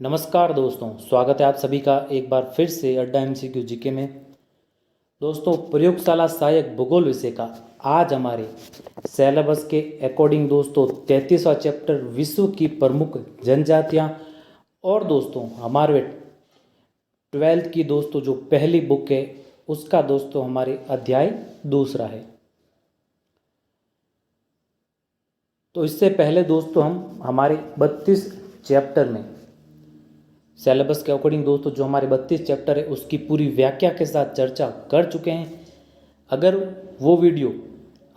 नमस्कार दोस्तों, स्वागत है आप सभी का एक बार फिर से अड्डा एमसीक्यू जीके में। दोस्तों, प्रयोगशाला सहायक भूगोल विषय का आज हमारे सिलेबस के अकॉर्डिंग दोस्तों 33वां चैप्टर विश्व की प्रमुख जनजातियां और दोस्तों हमारे 12th की दोस्तों जो पहली बुक है उसका दोस्तों हमारे अध्याय दूसरा है। तो इससे पहले दोस्तों हम हमारे 32 चैप्टर में सिलेबस के अकॉर्डिंग दोस्तों जो हमारे 32 चैप्टर है उसकी पूरी व्याख्या के साथ चर्चा कर चुके हैं। अगर वो वीडियो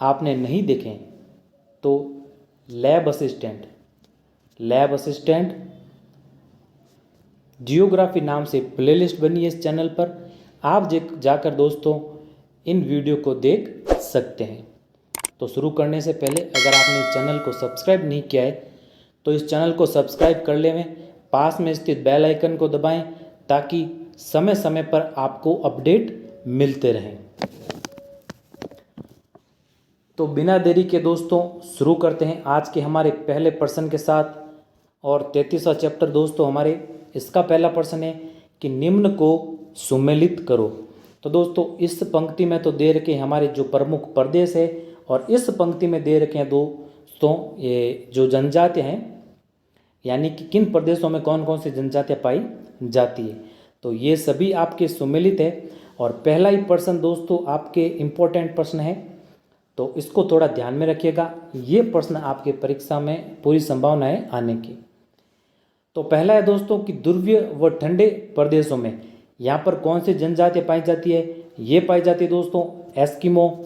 आपने नहीं देखे तो लैब असिस्टेंट जियोग्राफी नाम से प्लेलिस्ट बनी है इस चैनल पर, आप जाकर दोस्तों इन वीडियो को देख सकते हैं। तो शुरू करने से पहले अगर आपने इस चैनल को सब्सक्राइब नहीं किया है तो इस चैनल को सब्सक्राइब कर लें, पास में स्थित बेल आइकन को दबाएं ताकि समय समय पर आपको अपडेट मिलते रहें। तो बिना देरी के दोस्तों शुरू करते हैं आज के हमारे पहले प्रश्न के साथ। और 33वां चैप्टर दोस्तों हमारे इसका पहला प्रश्न है कि निम्न को सुमेलित करो। तो दोस्तों इस पंक्ति में तो दे रखे हमारे जो प्रमुख प्रदेश है और इस पंक्ति में दे रखे हैं दोस्तों ये जो जनजातियाँ हैं, यानी कि किन प्रदेशों में कौन कौन सी जनजातियाँ पाई जाती है। तो ये सभी आपके सुमेलित है और पहला ही प्रश्न दोस्तों आपके इम्पोर्टेंट प्रश्न है, तो इसको थोड़ा ध्यान में रखिएगा। ये प्रश्न आपके परीक्षा में पूरी संभावना है आने की। तो पहला है दोस्तों कि ध्रुवीय व ठंडे प्रदेशों में यहाँ पर कौन सी जनजातियाँ पाई जाती है। ये पाई जाती है दोस्तों एस्किमो,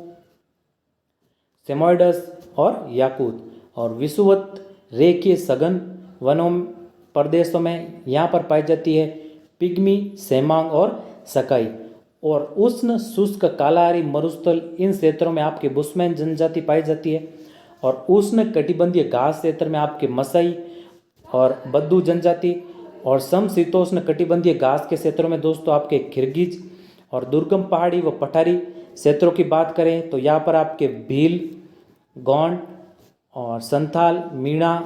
सेमोइडस और याकूत। और विषुवत रेखीय सघन वनों प्रदेशों में यहाँ पर पाई जाती है पिग्मी, सेमांग और सकाई। और उष्ण शुष्क कालाहारी मरुस्थल इन क्षेत्रों में आपके बुशमैन जनजाति पाई जाती है। और उष्ण कटिबंधीय घास क्षेत्र में आपके मसाई और बद्दू जनजाति। और समशीतोष्ण कटिबंधीय घास के क्षेत्रों में दोस्तों आपके किर्गिज। और दुर्गम पहाड़ी व पठारी क्षेत्रों की बात करें तो यहाँ पर आपके भील, गोंड और संथाल, मीणा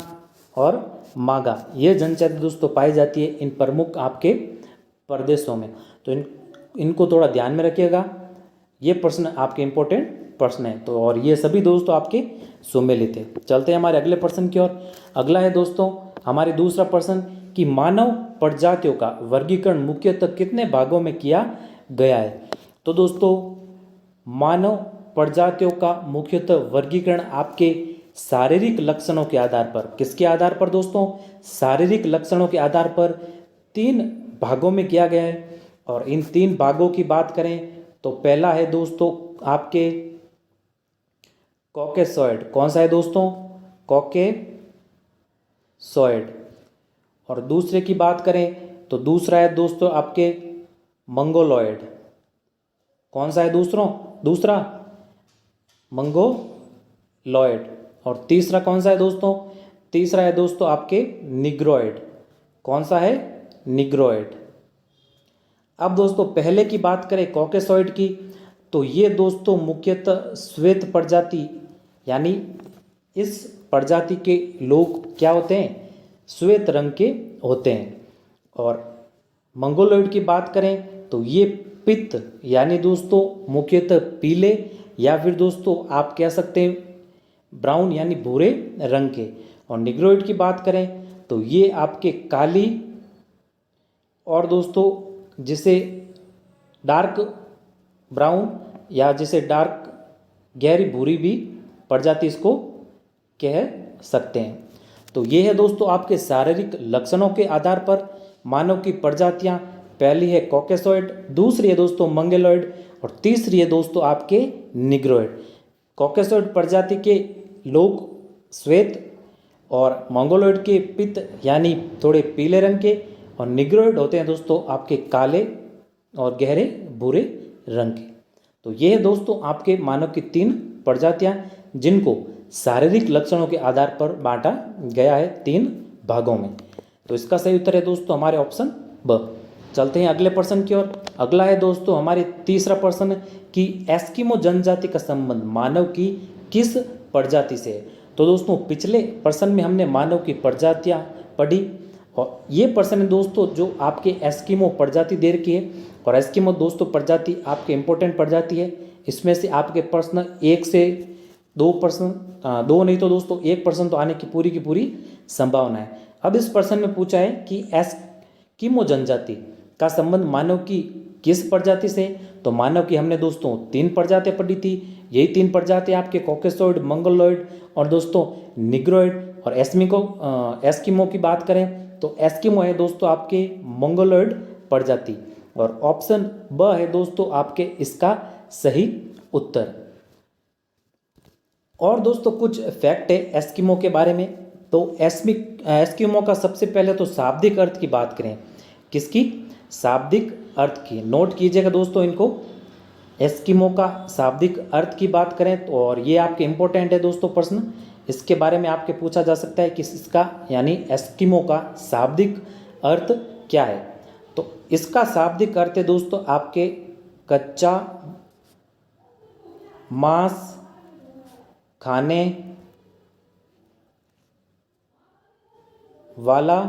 और मागा ये जनजाति दोस्तों पाई जाती है इन प्रमुख आपके प्रदेशों में। तो इनको थोड़ा ध्यान में रखिएगा, ये प्रश्न आपके इम्पोर्टेंट प्रश्न है। तो और ये सभी दोस्तों आपके सुमेलित है। चलते हैं हमारे अगले प्रश्न की ओर। अगला है दोस्तों हमारे दूसरा प्रश्न कि मानव प्रजातियों का वर्गीकरण मुख्यतः कितने भागों में किया गया है। तो दोस्तों मानव प्रजातियों का मुख्यतः वर्गीकरण आपके शारीरिक लक्षणों के आधार पर, किसके आधार पर दोस्तों, शारीरिक लक्षणों के आधार पर 3 भागों में किया गया है। और इन 3 भागों की बात करें तो पहला है दोस्तों आपके कॉकेसॉइड। कौन सा है दोस्तों, कॉकेसॉइड। और दूसरे की बात करें तो दूसरा है दोस्तों आपके मंगोलॉइड। कौन सा है दूसरा मंगोलॉइड। और तीसरा कौन सा है दोस्तों, तीसरा है दोस्तों आपके निग्रोइड। कौन सा है, निग्रोइड। अब दोस्तों पहले की बात करें कॉकेसॉइड की, तो ये दोस्तों मुख्यतः श्वेत प्रजाति, यानी इस प्रजाति के लोग क्या होते हैं, श्वेत रंग के होते हैं। और मंगोलॉइड की बात करें तो ये पित्त, यानी दोस्तों मुख्यतः पीले या फिर दोस्तों आप कह सकते हैं ब्राउन यानी भूरे रंग के। और निग्रोइड की बात करें तो ये आपके काली और दोस्तों जिसे डार्क ब्राउन या जिसे डार्क गहरी भूरी भी प्रजाति इसको कह सकते हैं। तो ये है दोस्तों आपके शारीरिक लक्षणों के आधार पर मानव की प्रजातियां। पहली है कॉकेसॉइड, दूसरी है दोस्तों मंगोलॉइड और तीसरी है दोस्तों आपके निग्रोइड। कॉकेसॉइड प्रजाति के लोग श्वेत और मंगोलॉइड के पित्त यानी थोड़े पीले रंग के और निग्रोइड होते हैं दोस्तों आपके काले और गहरे भूरे रंग के। तो ये है दोस्तों आपके मानव की 3 प्रजातियां जिनको शारीरिक लक्षणों के आधार पर बांटा गया है 3 भागों में। तो इसका सही उत्तर है दोस्तों हमारे ऑप्शन ब। चलते हैं अगले प्रश्न की ओर। अगला है दोस्तों हमारे तीसरा प्रश्न कि एस्किमो जनजाति का संबंध मानव की किस प्रजाति से है। तो दोस्तों पिछले प्रश्न में हमने मानव की प्रजातियां पढ़ी और ये प्रश्न है दोस्तों जो आपके एस्किमो प्रजाति दे रखी है, और एस्किमो दोस्तों प्रजाति आपके इंपॉर्टेंट प्रजाति है। इसमें से आपके प्रश्न 1 से 2%, 2 नहीं तो दोस्तों 1% तो आने की पूरी संभावना है। अब इस प्रश्न में पूछा है कि एस्किमो जनजाति का संबंध मानव की किस प्रजाति से। तो मानव की हमने दोस्तों 3 प्रजातियां पढ़ी थी। यही 3 प्रजातियां आपके कॉकेसॉइड, मंगोलॉइड और दोस्तों निग्रोइड। और एस्किमो की बात करें तो एस्किमो है दोस्तों आपके मंगोलॉइड प्रजाति, और ऑप्शन ब है दोस्तों आपके इसका सही उत्तर। और दोस्तों कुछ फैक्ट है एस्किमो के बारे में। तो एस्किमो का सबसे पहले तो शाब्दिक अर्थ की बात करें, किसकी? शाब्दिक अर्थ की। नोट कीजिएगा दोस्तों इनको, एस्किमो का शाब्दिक अर्थ की बात करें तो, और ये आपके इंपॉर्टेंट है दोस्तों प्रश्न, इसके बारे में आपके पूछा जा सकता है कि इसका यानी एस्किमो का शाब्दिक अर्थ क्या है। तो इसका शाब्दिक अर्थ है दोस्तों आपके कच्चा मांस खाने वाला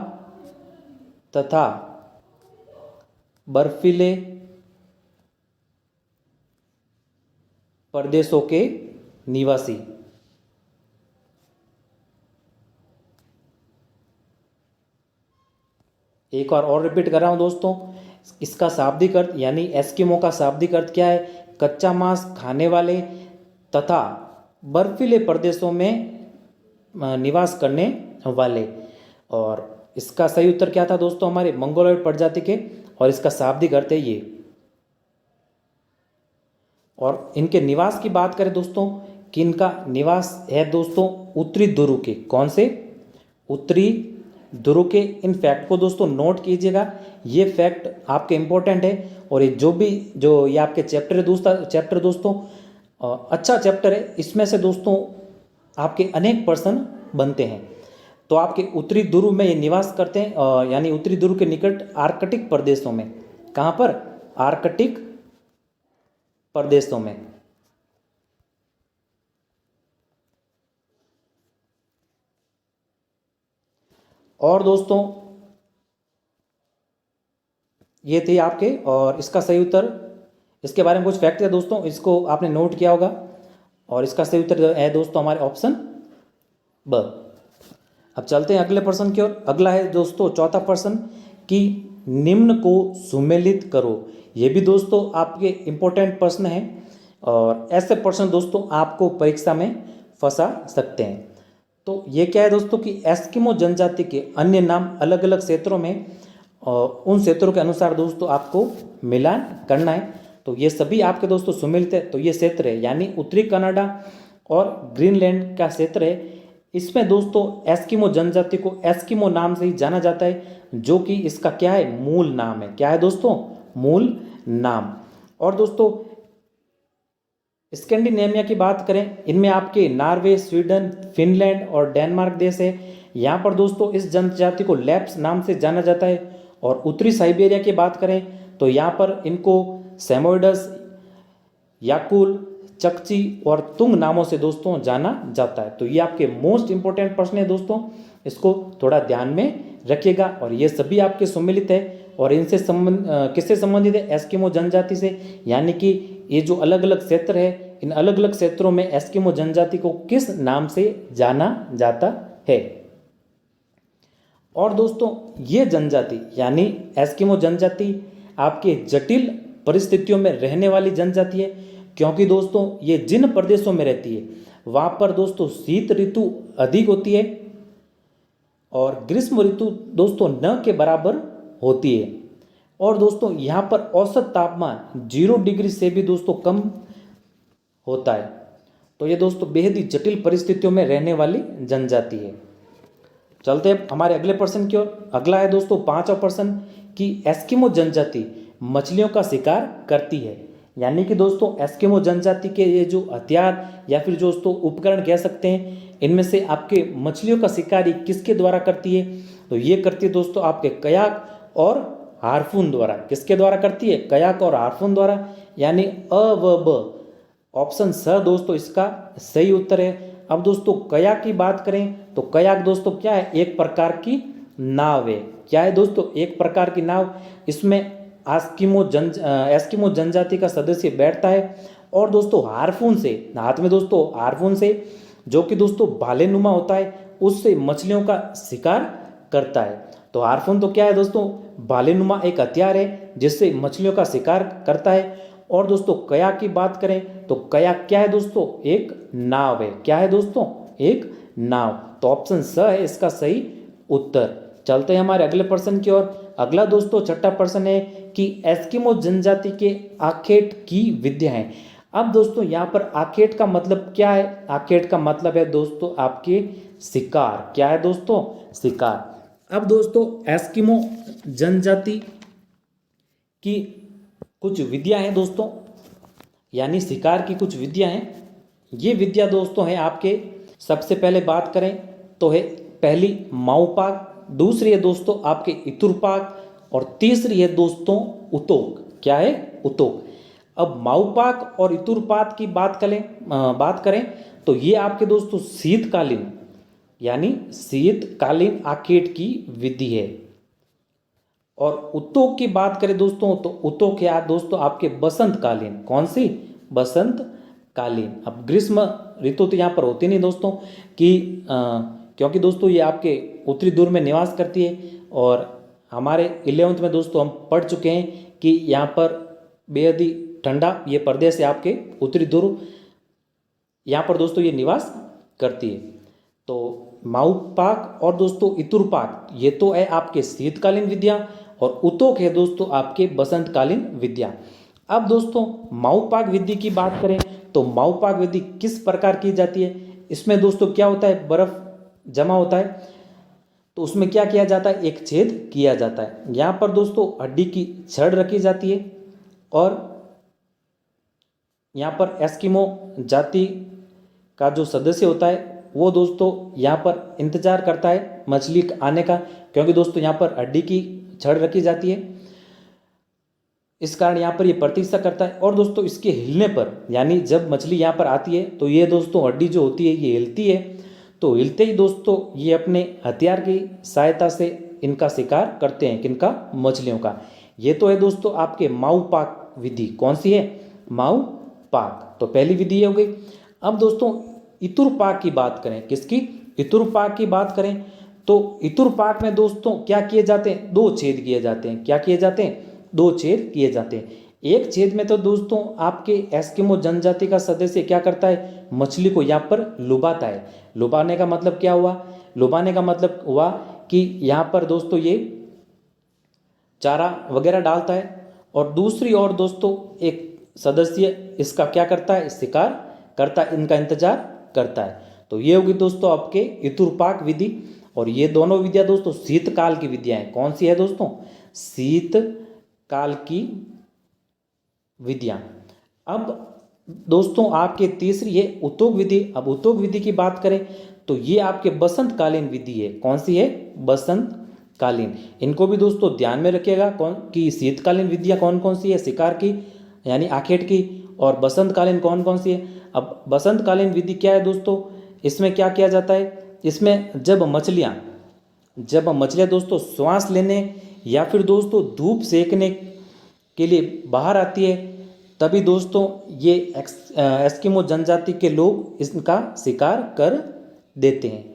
तथा बर्फीले प्रदेशों के निवासी। एक बार और रिपीट कर रहा हूं दोस्तों, इसका शाब्दिक अर्थ यानी एस्किमो का शाब्दिक अर्थ क्या है? कच्चा मांस खाने वाले तथा बर्फीले प्रदेशों में निवास करने वाले। और इसका सही उत्तर क्या था दोस्तों? हमारे मंगोलॉइड प्रजाति के, और इसका शाब्दिक अर्थ है ये। और इनके निवास की बात करें दोस्तों कि इनका निवास है दोस्तों उत्तरी ध्रुव के। कौन से? उत्तरी ध्रुव के। इन फैक्ट को दोस्तों नोट कीजिएगा, ये फैक्ट आपके इंपॉर्टेंट है। और ये जो ये आपके चैप्टर दोस्तों अच्छा चैप्टर है। इसमें से दोस्तों आपके अनेक प्रश्न बनते हैं। तो आपके उत्तरी ध्रुव में ये निवास करते हैं, यानी उत्तरी ध्रुव के निकट आर्कटिक प्रदेशों में। कहाँ पर? आर्कटिक प्रदेशों में। और दोस्तों ये थे आपके, और इसका सही उत्तर, इसके बारे में कुछ फैक्ट है दोस्तों, इसको आपने नोट किया होगा। और इसका सही उत्तर है दोस्तों हमारे ऑप्शन ब। अब चलते हैं अगले प्रश्न की ओर। अगला है दोस्तों चौथा प्रश्न कि निम्न को सुमेलित करो। ये भी दोस्तों आपके इंपॉर्टेंट प्रश्न है, और ऐसे प्रश्न दोस्तों आपको परीक्षा में फंसा सकते हैं। तो ये क्या है दोस्तों कि एस्किमो जनजाति के अन्य नाम अलग अलग क्षेत्रों में, और उन क्षेत्रों के अनुसार दोस्तों आपको मिलान करना है। तो ये सभी आपके दोस्तों सुमेलित है। तो ये क्षेत्र है यानी उत्तरी कनाडा और ग्रीनलैंड का क्षेत्र है। इसमें दोस्तों एस्किमो जनजाति को एस्किमो नाम से ही जाना जाता है, जो कि इसका क्या है? मूल नाम है। क्या है दोस्तों? मूल नाम। और दोस्तों स्कैंडिनेविया की बात करें, इनमें आपके नॉर्वे, स्वीडन, फिनलैंड और डेनमार्क देश है। यहाँ पर दोस्तों इस जनजाति को लैप्स नाम से जाना जाता है। और उत्तरी साइबेरिया की बात करें तो यहाँ पर इनको सेमोइडस, याकुल, चकची और तुंग नामों से दोस्तों जाना जाता है। तो ये आपके मोस्ट इंपोर्टेंट प्रश्न है दोस्तों, इसको थोड़ा ध्यान में रखिएगा। और ये सभी आपके सम्मिलित है, और इनसे किससे संबंधित है? एस्किमो जनजाति से। यानी कि ये जो अलग अलग क्षेत्र है, इन अलग अलग क्षेत्रों में एस्किमो जनजाति को किस नाम से जाना जाता है। और दोस्तों ये जनजाति यानी एस्किमो जनजाति आपके जटिल परिस्थितियों में रहने वाली जनजाति है, क्योंकि दोस्तों ये जिन प्रदेशों में रहती है वहाँ पर दोस्तों शीत ऋतु अधिक होती है, और ग्रीष्म ऋतु दोस्तों न के बराबर होती है। और दोस्तों यहाँ पर औसत तापमान 0 डिग्री से भी दोस्तों कम होता है। तो ये दोस्तों बेहद ही जटिल परिस्थितियों में रहने वाली जनजाति है। चलते हैं हमारे अगले प्रश्न की ओर। अगला है दोस्तों 5वां प्रश्न कि एस्किमो जनजाति मछलियों का शिकार करती है। यानी कि दोस्तों एस्किमो जनजाति के ये जो हथियार या फिर दोस्तों उपकरण कह सकते हैं, इनमें से आपके मछलियों का शिकार किसके द्वारा करती है? तो ये करती है दोस्तों आपके कयाक और हार्पून द्वारा। किसके द्वारा करती है? कयाक और हार्पून द्वारा। यानी अ व ब ऑप्शन स दोस्तों इसका सही उत्तर है। अब दोस्तों कयाक की बात करें तो कयाक दोस्तों क्या है? एक प्रकार की नाव है। क्या है दोस्तों? एक प्रकार की नाव। इसमें एस्किमो जनजाति का सदस्य बैठता है और दोस्तों हार्पून से, हाथ में दोस्तों हार्पून से, जो कि दोस्तों भालेनुमा होता है, उससे मछलियों का शिकार करता है। तो हार्पून तो क्या है दोस्तों? भालेनुमा एक हथियार है जिससे मछलियों का शिकार करता है। और दोस्तों कयाक की बात करें तो कयाक क्या है दोस्तों? एक नाव है। क्या है दोस्तों? एक नाव। तो ऑप्शन स है इसका सही उत्तर। चलते हैं हमारे अगले प्रश्न की ओर। अगला दोस्तों छठा प्रश्न है कि एस्किमो जनजाति के आखेट की विधियां। अब दोस्तों यहाँ पर आखेट का मतलब क्या है? आखेट का मतलब है दोस्तों आपके शिकार। क्या है दोस्तों? शिकार। अब दोस्तों एस्किमो जनजाति की कुछ विधियां हैं दोस्तों, यानी शिकार की कुछ विधियां हैं। ये विद्या दोस्तों है आपके, सबसे पहले बात करें तो है पहली माऊपाक, दूसरी है दोस्तों आपके इतुरपाक, और तीसरी है दोस्तों उतोक। क्या है? उतोक। अब माऊपाक और इतुरपाक की बात करें तो ये आपके दोस्तों शीतकालीन, यानी शीतकालीन आखेट की विधि है। और उतोक की बात करें दोस्तों तो उतोक है दोस्तों आपके बसंतकालीन। कौन सी? बसंतकालीन। अब ग्रीष्म ऋतु तो यहाँ पर होती नहीं दोस्तों क्योंकि दोस्तों ये आपके उत्तरी ध्रुव में निवास करती है। और हमारे 11वीं में दोस्तों हम पढ़ चुके हैं कि यहाँ पर बेहद ही ठंडा ये प्रदेश है आपके उत्तरी ध्रुव, यहाँ पर दोस्तों ये निवास करती है। तो माऊपाक और दोस्तों इतुरपाक ये तो है आपके शीतकालीन विद्या, और उतोक है दोस्तों आपके बसंतकालीन विद्या। अब दोस्तों माऊपाक विधि की बात करें तो माऊपाक विधि किस प्रकार की जाती है? इसमें दोस्तों क्या होता है? बर्फ जमा होता है, तो उसमें क्या किया जाता है? एक छेद किया जाता है। यहाँ पर दोस्तों हड्डी की छड़ रखी जाती है, और यहाँ पर एस्किमो जाति का जो सदस्य होता है वो दोस्तों यहाँ पर इंतजार करता है मछली आने का, क्योंकि दोस्तों यहाँ पर हड्डी की छड़ रखी जाती है, इस कारण यहाँ पर ये प्रतीक्षा करता है। और दोस्तों इसके हिलने पर, यानी जब मछली यहाँ पर आती है तो ये दोस्तों हड्डी जो होती है ये हिलती है, तो हिलते ही दोस्तों ये अपने हथियार की सहायता से इनका शिकार करते हैं। किनका? मछलियों का। ये तो है दोस्तों आपके माऊपाक विधि। कौन सी है? माऊपाक। तो पहली विधि ये हो गई। अब दोस्तों इतुरपाक की बात करें, किसकी? इतुरपाक की बात करें तो इतुरपाक में दोस्तों क्या किए जाते हैं? दो छेद किए जाते हैं। क्या किए जाते हैं? दो छेद किए जाते हैं। एक छेद में तो दोस्तों आपके एस्किमो जनजाति का सदस्य क्या करता है? मछली को यहाँ पर लुभाता है। लुभाने का मतलब क्या हुआ? लुभाने का मतलब हुआ कि यहाँ पर दोस्तों ये चारा वगैरह डालता है, और दूसरी ओर दोस्तों एक सदस्य इसका क्या करता है? शिकार करता है, इनका इंतजार करता है। तो ये होगी दोस्तों आपके इतुरपाक विधि। और ये दोनों विधियां दोस्तों शीतकाल की विधियां हैं। कौन सी है दोस्तों? शीतकाल की विधियां। अब दोस्तों आपके तीसरी है उतोक विधि। अब उतोक विधि की बात करें तो ये आपके बसंतकालीन विधि है। कौन सी है? बसंतकालीन। इनको भी दोस्तों ध्यान में रखिएगा कौन की शीतकालीन विधियां कौन कौन सी है? शिकार की, यानी आखेट की। और बसंतकालीन कौन कौन सी है? अब बसंतकालीन विधि क्या है दोस्तों? इसमें क्या किया जाता है? इसमें जब मछलियाँ दोस्तों श्वास लेने या फिर दोस्तों धूप सेकने के लिए बाहर आती है, तभी दोस्तों ये एस्किमो जनजाति के लोग इसका शिकार कर देते हैं।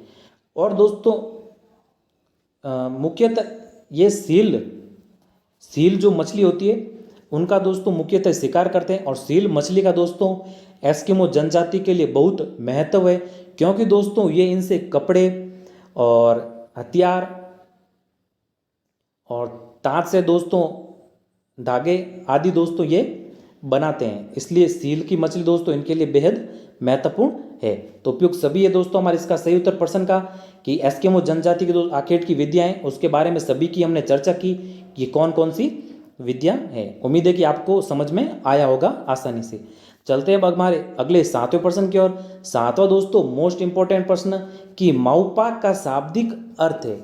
और दोस्तों मुख्यतः ये सील जो मछली होती है उनका दोस्तों मुख्यतः शिकार करते हैं। और सील मछली का दोस्तों एस्किमो जनजाति के लिए बहुत महत्व है, क्योंकि दोस्तों ये इनसे कपड़े और हथियार और तांत से दोस्तों धागे आदि दोस्तों ये बनाते हैं। इसलिए सील की मछली दोस्तों इनके लिए बेहद महत्वपूर्ण है। तो उपयुक्त सभी है दोस्तों हमारे इसका सही उत्तर प्रश्न का कि एस्किमो जनजाति की जो आखेट की विधियां हैं उसके बारे में सभी की हमने चर्चा की कि कौन कौन सी विद्या है। उम्मीद है कि आपको समझ में आया होगा आसानी से। चलते हैं अब हमारे अगले 7वें प्रश्न की ओर। 7वां दोस्तों मोस्ट इंपॉर्टेंट प्रश्न कि माऊपाक का शाब्दिक अर्थ है।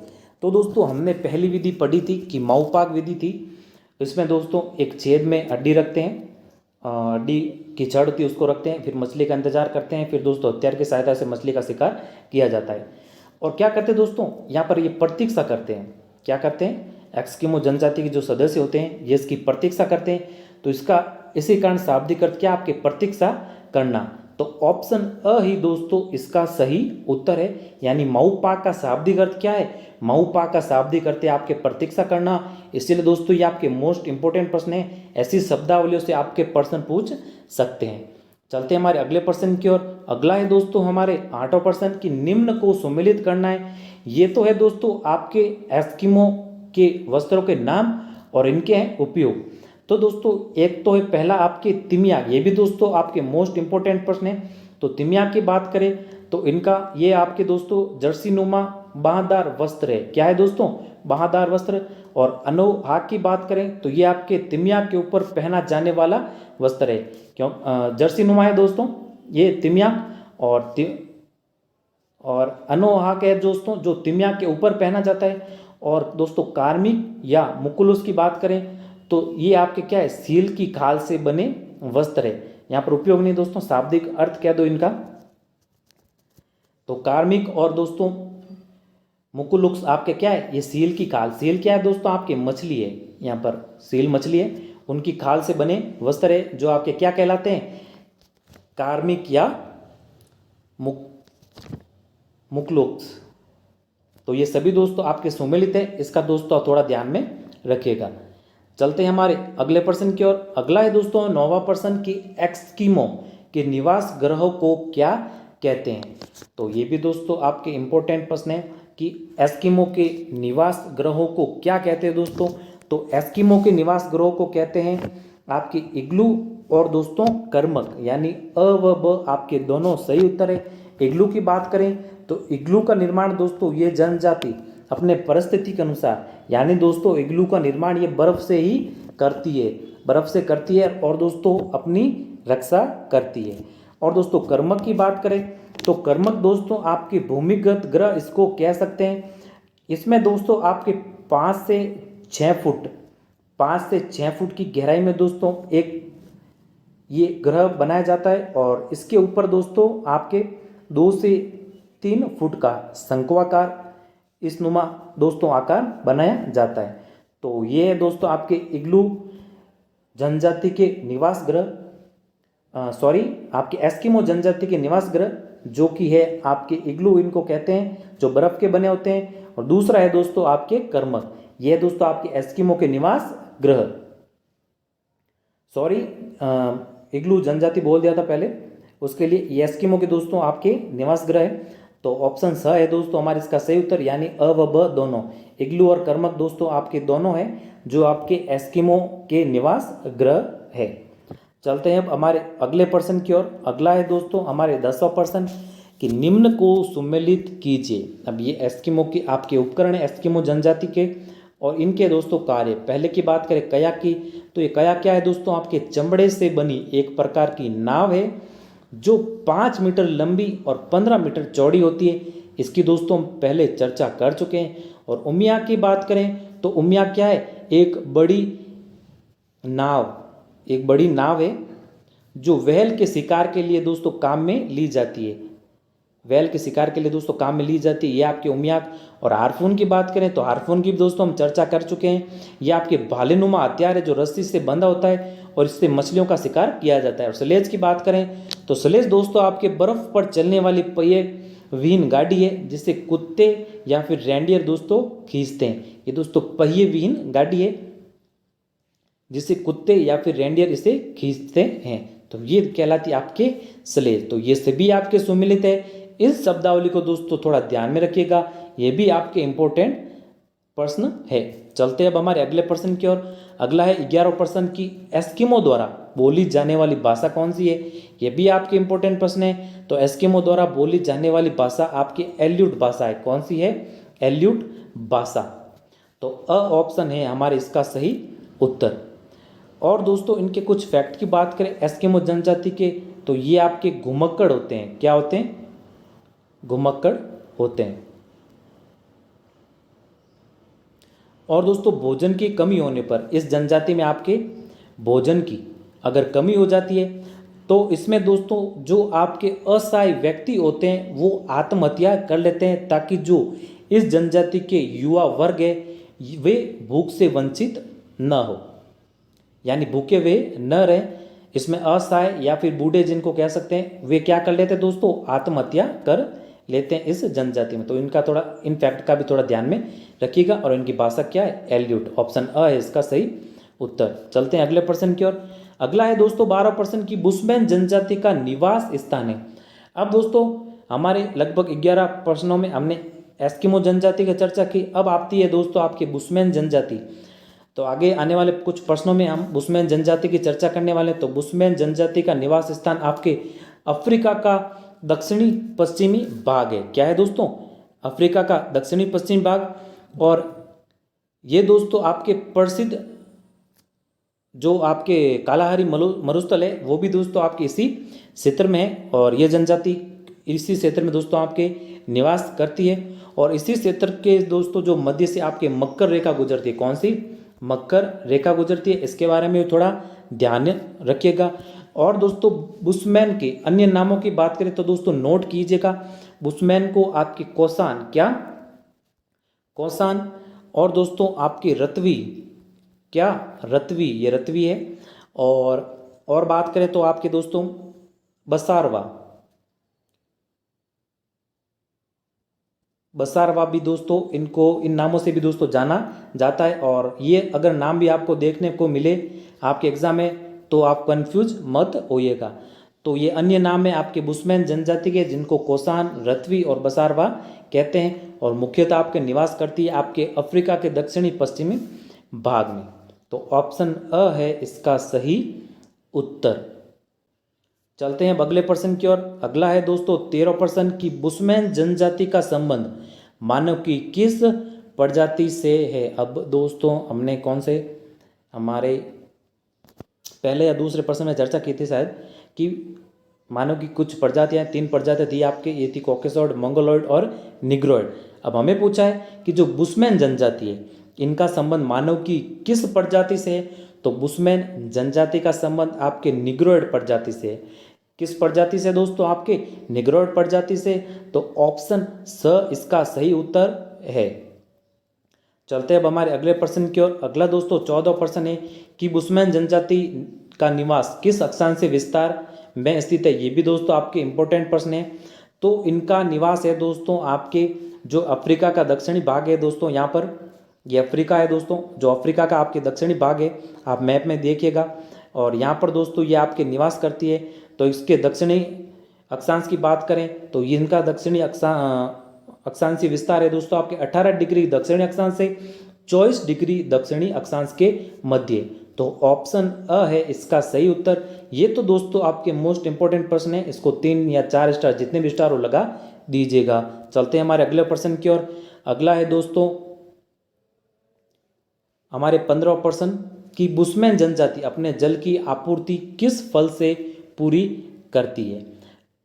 तो दोस्तों हमने पहली विधि पढ़ी थी कि माऊपाक विधि थी। इसमें दोस्तों एक छेद में हड्डी रखते हैं, हड्डी की छड़ होती है उसको रखते हैं, फिर मछली का इंतजार करते हैं, फिर दोस्तों हथियार की सहायता से मछली का शिकार किया जाता है। और क्या करते हैं दोस्तों, यहाँ पर ये प्रतीक्षा करते हैं। क्या करते हैं, एस्किमो जनजाति के जो सदस्य होते हैं ये इसकी प्रतीक्षा करते हैं। तो इसका इसी कारण शाब्दिक अर्थ क्या, आपके प्रतीक्षा करना। तो ऑप्शन अ ही दोस्तों इसका सही उत्तर है। यानी माउपा का शाब्दिक अर्थ क्या है, माउपा का शाब्दिक अर्थ है आपके प्रतीक्षा करना। इसीलिए दोस्तों ये आपके मोस्ट इंपोर्टेंट प्रश्न है, ऐसी शब्दावलियों से आपके प्रश्न पूछ सकते हैं। चलते हैं हमारे अगले प्रश्न की ओर। अगला है दोस्तों हमारे 8वां प्रश्न कि निम्न को सम्मिलित करना है। ये तो है दोस्तों आपके एस्किमो के वस्त्रों के नाम और इनके हैं उपयोग। तो दोस्तों एक तो है पहला आपके तिमियाक, ये भी दोस्तों आपके मोस्ट इंपोर्टेंट प्रश्न है। तो तिमियाक की बात करें तो इनका ये आपके दोस्तों जर्सी नुमा बाहदार वस्त्र है। क्या है दोस्तों, बाहदार वस्त्र। और अनोहाक की बात करें तो ये आपके तिमियाक के ऊपर पहना जाने वाला वस्त्र है। क्यों, जर्सी नुमा है दोस्तों ये तिमियाक, और अनोहाक है दोस्तों जो तिमियाक के ऊपर पहना जाता है। और दोस्तों कार्मिक या मुकुलुस की बात करें तो ये आपके क्या है, सील की खाल से बने वस्त्र है। यहाँ पर उपयोग नहीं दोस्तों, शाब्दिक अर्थ कह दो इनका। तो कार्मिक और दोस्तों मुकुलुक्स आपके क्या है, ये सील की खाल। सील क्या है दोस्तों, आपके मछली है, यहाँ पर सील मछली है, उनकी खाल से बने वस्त्र है जो आपके क्या कहलाते हैं, कार्मिक या मुकुलुक्स। तो ये सभी दोस्तों आपके सम्मिलित है, इसका दोस्तों थोड़ा ध्यान में रखिएगा। चलते हैं हमारे अगले प्रश्न की ओर। अगला है दोस्तों 9वां प्रश्न कि एस्किमो के निवास ग्रहों को क्या कहते हैं। तो ये भी दोस्तों आपके इंपॉर्टेंट प्रश्न है कि एस्किमो के निवास ग्रहों को क्या कहते हैं दोस्तों। तो एस्किमो के निवास ग्रहों को कहते हैं आपकी इग्लू और दोस्तों कर्मक, यानी अ व ब आपके दोनों सही उत्तर है। इग्लू की बात करें तो इग्लू का निर्माण दोस्तों ये जनजाति अपने परिस्थिति के अनुसार, यानी दोस्तों इग्लू का निर्माण ये बर्फ से ही करती है, बर्फ से करती है और दोस्तों अपनी रक्षा करती है। और दोस्तों कर्मक की बात करें तो कर्मक दोस्तों आपके भूमिगत ग्रह इसको कह सकते हैं। इसमें दोस्तों आपके 5 से 6 फुट की गहराई में दोस्तों एक ये ग्रह बनाया जाता है और इसके ऊपर दोस्तों आपके 2 से 3 फुट का शंक्वाकार इस नुमा दोस्तों आकार बनाया जाता है। तो ये है दोस्तों आपके इग्लू जनजाति के निवास ग्रह, आपके एस्किमो जनजाति के निवास ग्रह जो कि है आपके इग्लू, इनको कहते हैं जो बर्फ के बने होते हैं। और दूसरा है दोस्तों आपके कर्मक, ये है दोस्तों आपके एस्किमो के निवास ग्रह। इग्लू जनजाति बोल दिया था पहले, उसके लिए ये एस्किमो के दोस्तों आपके निवास ग्रह है। तो ऑप्शन स है दोस्तों हमारे इसका सही उत्तर, यानी अ व ब दोनों, इग्लू और कर्मक दोस्तों आपके दोनों हैं जो आपके एस्किमो के निवास ग्रह है। चलते हैं अब हमारे अगले प्रश्न की ओर। अगला है दोस्तों हमारे 10वां प्रश्न कि निम्न को सम्मिलित कीजिए। अब ये एस्किमो के आपके उपकरण है एस्किमो जनजाति के, और इनके दोस्तों कार्य। पहले की बात करें कया की, तो ये कया क्या है दोस्तों, आपके चमड़े से बनी एक प्रकार की नाव है जो 5 मीटर लंबी और 15 मीटर चौड़ी होती है। इसकी दोस्तों हम पहले चर्चा कर चुके हैं। और उमिया की बात करें तो उमिया क्या है, एक बड़ी नाव है जो व्हेल के शिकार के लिए दोस्तों काम में ली जाती है, व्हेल के शिकार के लिए दोस्तों काम में ली जाती है, ये आपके उमियाक। और हारपून की बात करें तो हारपून की दोस्तों हम चर्चा कर चुके हैं। ये आपके भालेनुमा हथियार है जो रस्सी से बंधा होता है और इससे मछलियों का शिकार किया जाता है। और स्लेज की बात करें तो स्लेज दोस्तों आपके बर्फ पर चलने वाली पहिए विहीन गाड़ी है जिसे कुत्ते या फिर रेंडियर दोस्तों खींचते हैं। ये दोस्तों पहिए विहीन गाड़ी है जिसे कुत्ते या फिर रेंडियर इसे खींचते हैं। तो ये कहलाती है आपके स्लेज। तो ये सभी आपके सम्मिलित है। इस शब्दावली को दोस्तों थोड़ा ध्यान में रखिएगा, ये भी आपके इंपॉर्टेंट प्रश्न है। चलते अब हमारे अगले प्रश्न की ओर। अगला है 11वां प्रश्न की एस्किमो द्वारा बोली जाने वाली भाषा कौन सी है। ये भी आपके इंपॉर्टेंट प्रश्न है। तो एस्किमो द्वारा बोली जाने वाली भाषा आपकी एल्यूट भाषा है। कौन सी है, एल्यूट भाषा। तो अ ऑप्शन है हमारे इसका सही उत्तर। और दोस्तों इनके कुछ फैक्ट की बात करें एस्किमो जनजाति के, तो ये आपके घुमक्कड़ होते हैं। क्या होते हैं, घुमक्कड़ होते हैं। और दोस्तों भोजन की कमी होने पर इस जनजाति में आपके भोजन की अगर कमी हो जाती है तो इसमें दोस्तों जो आपके असहाय व्यक्ति होते हैं वो आत्महत्या कर लेते हैं, ताकि जो इस जनजाति के युवा वर्ग है वे भूख से वंचित न हो, यानी भूखे वे न रहें। इसमें असहाय या फिर बूढ़े जिनको कह सकते हैं, वे क्या कर लेते हैं दोस्तों, आत्महत्या कर लेते हैं इस जनजाति में। तो इनका थोड़ा इन फैक्ट का भी थोड़ा ध्यान में रखिएगा। और इनकी भाषा क्या है, एल्यूट। ऑप्शन अ है इसका सही उत्तर। चलते हैं अगले प्रश्न की ओर। अगला है दोस्तों 12% की बुशमैन जनजाति का निवास स्थान है। अब दोस्तों हमारे लगभग 11 प्रश्नों में हमने एस्किमो जनजाति की चर्चा की। अब आती है दोस्तों आपकी बुशमैन जनजाति। तो आगे आने वाले कुछ प्रश्नों में हम बुशमैन जनजाति की चर्चा करने वाले हैं। तो बुशमैन जनजाति का निवास स्थान आपके अफ्रीका का दक्षिणी पश्चिमी भाग है। क्या है दोस्तों, अफ्रीका का दक्षिणी पश्चिमी भाग। और ये दोस्तों आपके प्रसिद्ध जो आपके कालाहारी मरुस्थल है वो भी दोस्तों आपके इसी क्षेत्र में है। और ये जनजाति इसी क्षेत्र में दोस्तों आपके निवास करती है। और इसी क्षेत्र के दोस्तों जो मध्य से आपके मकर रेखा गुजरती है, कौन सी, मकर रेखा गुजरती है, इसके बारे में थोड़ा ध्यान रखिएगा। और दोस्तों बुशमैन के अन्य नामों की बात करें तो दोस्तों नोट कीजिएगा, बुशमैन को आपके कौसान, क्या, कौसान, और दोस्तों आपके रतवी, क्या, रतवी, ये रतवी है। और बात करें तो आपके दोस्तों बसारवा, बसारवा भी दोस्तों इनको इन नामों से भी दोस्तों जाना जाता है। और ये अगर नाम भी आपको देखने को मिले आपके एग्जाम में तो आप कंफ्यूज मत होइएगा। तो ये अन्य नाम है आपके बुशमैन जनजाति के, जिनको कोसान, रतवी और बसारवा कहते हैं। और मुख्यतः आपके निवास करती है आपके अफ्रीका के दक्षिणी पश्चिमी भाग में। तो ऑप्शन अ है इसका सही उत्तर। चलते हैं अगले प्रश्न की ओर। अगला है दोस्तों 13% की बुशमैन जनजाति का संबंध मानव की किस प्रजाति से है। अब दोस्तों हमने कौन से हमारे पहले या दूसरे प्रश्न में चर्चा की थी शायद, कि मानव की कुछ प्रजातियां, 3 प्रजातियां थी आपके, ये थी कॉकेसॉइड, मंगोलॉइड और निग्रोइड। अब हमें पूछा है कि जो बुशमैन जनजाति है इनका संबंध मानव की किस प्रजाति से है। तो बुशमैन जनजाति का संबंध आपके निग्रोइड प्रजाति से है। किस प्रजाति से दोस्तों, आपके निग्रोइड प्रजाति से। तो ऑप्शन स इसका सही उत्तर है। चलते अब हमारे अगले प्रश्न की ओर। अगला दोस्तों 14 प्रश्न है कि बुशमैन जनजाति का निवास किस अक्षांश से विस्तार में स्थित है। ये भी दोस्तों आपके इंपॉर्टेंट प्रश्न है। तो इनका निवास है दोस्तों आपके जो अफ्रीका का दक्षिणी भाग है दोस्तों, यहाँ पर ये अफ्रीका है दोस्तों, जो अफ्रीका का आपके दक्षिणी भाग है, आप मैप में देखिएगा। और यहाँ पर दोस्तों ये आपके निवास करती है। तो इसके दक्षिणी अक्षांश की बात करें तो इनका दक्षिणी अक्षांशीय विस्तार है दोस्तों आपके 18 डिग्री दक्षिणी अक्षांश से 24 डिग्री दक्षिणी अक्षांश के मध्य। तो ऑप्शन अ है इसका सही उत्तर। ये तो दोस्तों आपके मोस्ट इंपोर्टेंट प्रश्न है, इसको 3 या 4 स्टार, जितने भी स्टार हो लगा दीजिएगा। चलते हैं हमारे अगले प्रश्न की ओर। अगला है दोस्तों हमारे 15 प्रश्न की बुशमैन जनजाति अपने जल की आपूर्ति किस फल से पूरी करती है।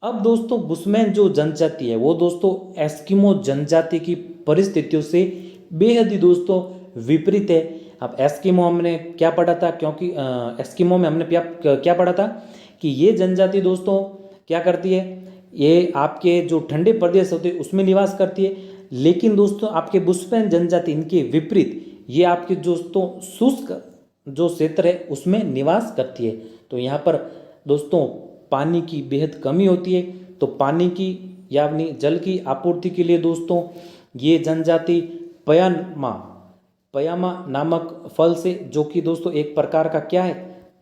अब दोस्तों बुशमैन जो जनजाति है वो दोस्तों एस्किमो जनजाति की परिस्थितियों से बेहद ही दोस्तों विपरीत है। अब एस्किमो हमने क्या पढ़ा था, क्योंकि एस्किमो में हमने क्या पढ़ा था कि ये जनजाति दोस्तों क्या करती है, ये आपके जो ठंडे प्रदेश होते हैं उसमें निवास करती है। लेकिन दोस्तों आपके बुशमैन जनजाति इनके विपरीत, ये आपके दोस्तों शुष्क जो क्षेत्र है उसमें निवास करती है। तो यहाँ पर दोस्तों पानी की बेहद कमी होती है। तो पानी की यानी जल की आपूर्ति के लिए दोस्तों ये जनजाति पयामा नामक फल से, जो कि दोस्तों एक प्रकार का क्या है,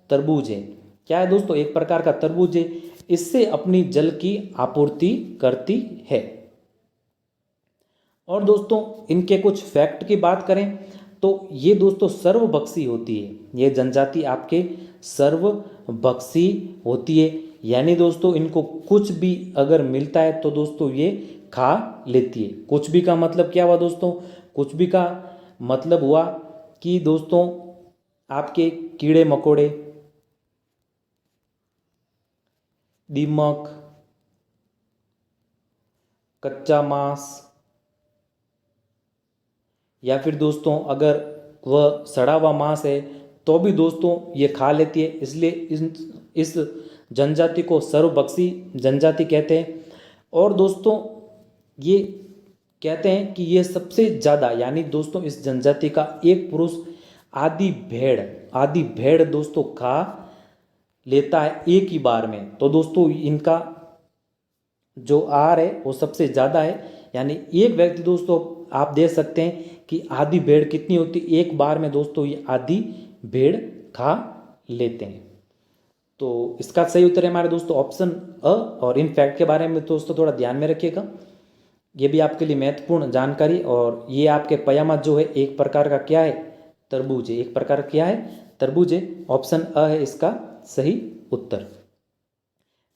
तरबूज है, क्या है दोस्तों, एक प्रकार का तरबूज है, इससे अपनी जल की आपूर्ति करती है। और दोस्तों इनके कुछ फैक्ट की बात करें तो ये दोस्तों सर्वभक्षी होती है। ये जनजाति आपके सर्वभक्षी होती है, यानी दोस्तों इनको कुछ भी अगर मिलता है तो दोस्तों ये खा लेती है। कुछ भी का मतलब क्या हुआ दोस्तों, कुछ भी का मतलब हुआ कि दोस्तों आपके कीड़े मकोड़े, दीमक, कच्चा मांस, या फिर दोस्तों अगर वह सड़ा हुआ मांस है तो भी दोस्तों ये खा लेती है। इसलिए इस जनजाति को सर्वभक्षी जनजाति कहते हैं। और दोस्तों ये कहते हैं कि ये सबसे ज़्यादा, यानी दोस्तों इस जनजाति का एक पुरुष आधी भेड़ दोस्तों खा लेता है एक ही बार में। तो दोस्तों इनका जो आहार है वो सबसे ज़्यादा है, यानी एक व्यक्ति दोस्तों आप देख सकते हैं कि आधी भेड़ कितनी होती है, एक बार में दोस्तों ये आधी भेड़ खा लेते हैं। तो इसका सही उत्तर है हमारे दोस्तों ऑप्शन अ। और इन फैक्ट के बारे में दोस्तों थोड़ा ध्यान में रखिएगा, ये भी आपके लिए महत्वपूर्ण जानकारी। और ये आपके पयामा जो है एक प्रकार का क्या है, तरबूज है, एक प्रकार क्या है, तरबूज है। ऑप्शन अ है इसका सही उत्तर।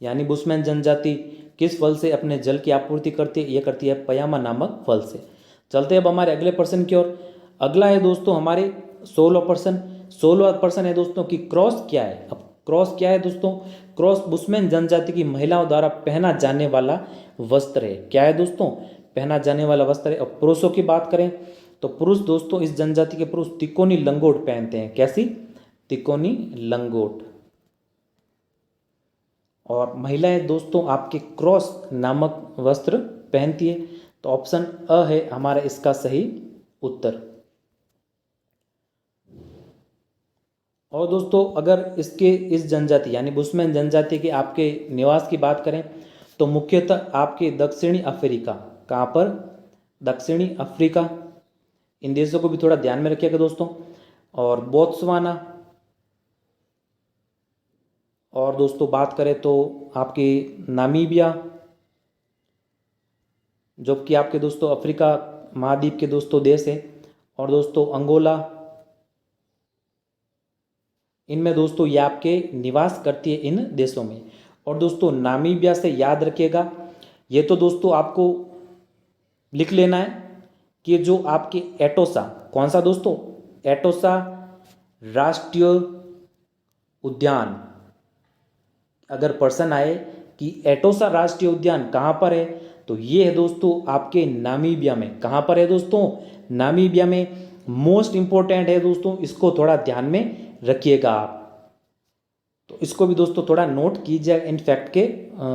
यानी बुशमैन जनजाति किस फल से अपने जल की आपूर्ति करती है, ये करती है पयामा नामक फल से। चलते हैं अब हमारे अगले प्रश्न की ओर। अगला है दोस्तों हमारे 16वां प्रश्न है दोस्तों कि क्रॉस क्या है। अब क्रॉस क्या है दोस्तों, क्रॉस बुशमैन जनजाति की महिलाओं द्वारा पहना जाने वाला वस्त्र है। क्या है दोस्तों, पहना जाने वाला वस्त्र है। अब पुरुषों की बात करें तो पुरुष दोस्तों इस जनजाति के पुरुष तिकोनी लंगोट पहनते हैं। कैसी, तिकोनी लंगोट। और महिलाएं दोस्तों आपके क्रॉस नामक वस्त्र पहनती है। तो ऑप्शन अ है हमारा इसका सही उत्तर। और दोस्तों अगर इसके इस जनजाति यानी बुशमैन जनजाति के आपके निवास की बात करें तो मुख्यतः आपके दक्षिणी अफ्रीका, कहाँ पर, दक्षिणी अफ्रीका, इन देशों को भी थोड़ा ध्यान में रखिएगा दोस्तों, और बोत्सवाना। और दोस्तों बात करें तो आपके नामीबिया, जो कि आपके दोस्तों अफ्रीका महाद्वीप के दोस्तों देश है। और दोस्तों अंगोला, इनमें दोस्तों ये आपके निवास करती है इन देशों में। और दोस्तों नामीबिया से याद रखिएगा, ये तो दोस्तों आपको लिख लेना है कि जो आपके एटोसा, कौन सा दोस्तों, एटोसा राष्ट्रीय उद्यान, अगर प्रश्न आए कि एटोसा राष्ट्रीय उद्यान कहाँ पर है तो ये है दोस्तों आपके नामीबिया में। कहाँ पर है दोस्तों, नामीबिया में। मोस्ट इंपॉर्टेंट है दोस्तों, इसको थोड़ा ध्यान में रखिएगा आप। तो इसको भी दोस्तों थोड़ा नोट कीजिए, इन फैक्ट के